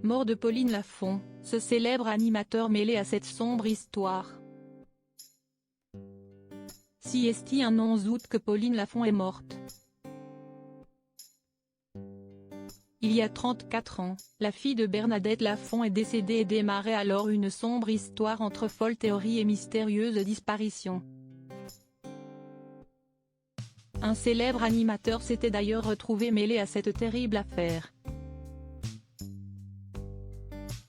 Mort de Pauline Lafont, ce célèbre animateur mêlé à cette sombre histoire. Si est-il un 11 août que Pauline Lafont est morte. Il y a 34 ans, la fille de Bernadette Lafont est décédée et démarrait alors une sombre histoire entre folles théories et mystérieuses disparitions. Un célèbre animateur s'était d'ailleurs retrouvé mêlé à cette terrible affaire.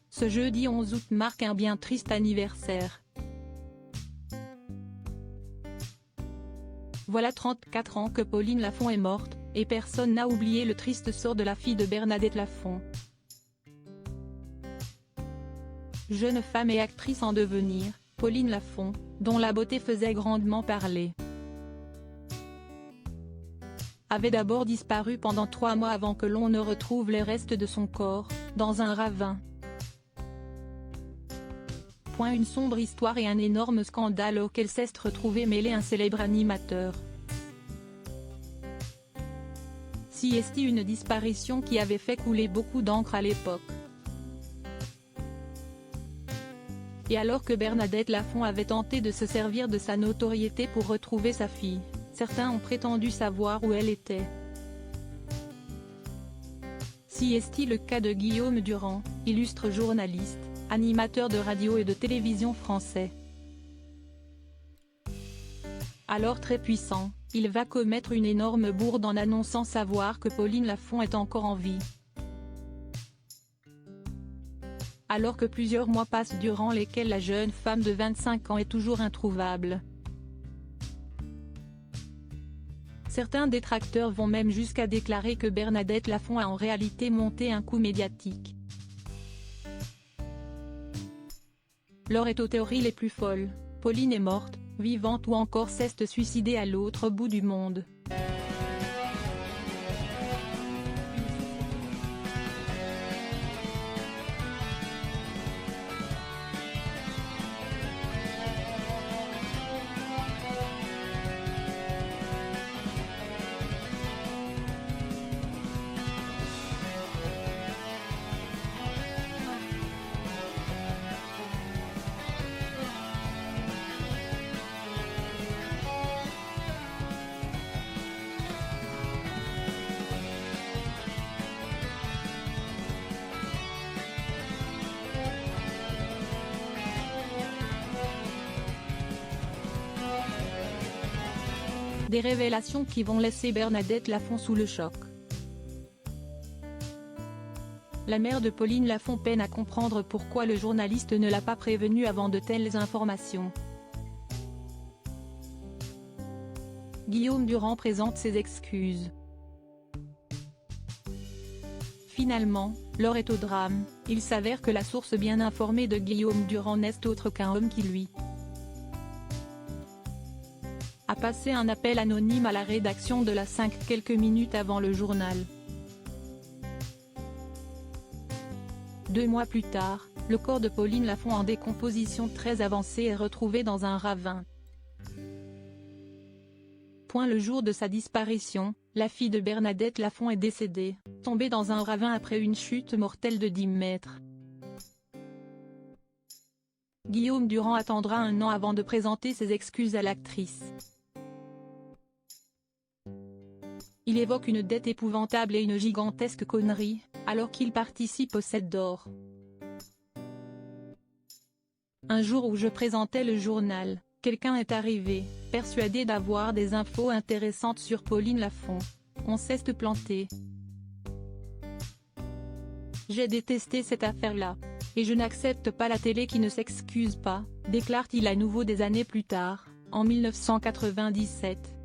Ce jeudi 11 août marque un bien triste anniversaire. Voilà 34 ans que Pauline Lafont est morte, et personne n'a oublié le triste sort de la fille de Bernadette Lafont. Jeune femme et actrice en devenir, Pauline Lafont, dont la beauté faisait grandement parler, avait d'abord disparu pendant 3 mois avant que l'on ne retrouve les restes de son corps, dans un ravin. Une sombre histoire et un énorme scandale auquel s'est retrouvé mêlé un célèbre animateur. Si est-il une disparition qui avait fait couler beaucoup d'encre à l'époque. Et alors que Bernadette Lafont avait tenté de se servir de sa notoriété pour retrouver sa fille, certains ont prétendu savoir où elle était. Si est-il le cas de Guillaume Durand, illustre journaliste, animateur de radio et de télévision français. Alors très puissant, il va commettre une énorme bourde en annonçant savoir que Pauline Lafont est encore en vie. Alors que plusieurs mois passent durant lesquels la jeune femme de 25 ans est toujours introuvable. Certains détracteurs vont même jusqu'à déclarer que Bernadette Lafont a en réalité monté un coup médiatique. L'heure est aux théories les plus folles. Pauline est morte, vivante ou encore s'est suicidée à l'autre bout du monde. Des révélations qui vont laisser Bernadette Lafont sous le choc. La mère de Pauline Lafont peine à comprendre pourquoi le journaliste ne l'a pas prévenue avant de telles informations. Guillaume Durand présente ses excuses. Finalement, l'heure est au drame, il s'avère que la source bien informée de Guillaume Durand n'est autre qu'un homme qui lui a passé un appel anonyme à la rédaction de la 5 quelques minutes avant le journal. 2 mois plus tard, le corps de Pauline Lafont en décomposition très avancée est retrouvé dans un ravin. Le jour de sa disparition, la fille de Bernadette Lafont est décédée, tombée dans un ravin après une chute mortelle de 10 mètres. Guillaume Durand attendra 1 an avant de présenter ses excuses à l'actrice. Il évoque une dette épouvantable et une gigantesque connerie, alors qu'il participe au set d'or. Un jour où je présentais le journal, quelqu'un est arrivé, persuadé d'avoir des infos intéressantes sur Pauline Lafont. On s'est planté. J'ai détesté cette affaire-là. Et je n'accepte pas la télé qui ne s'excuse pas, déclare-t-il à nouveau des années plus tard, en 1997.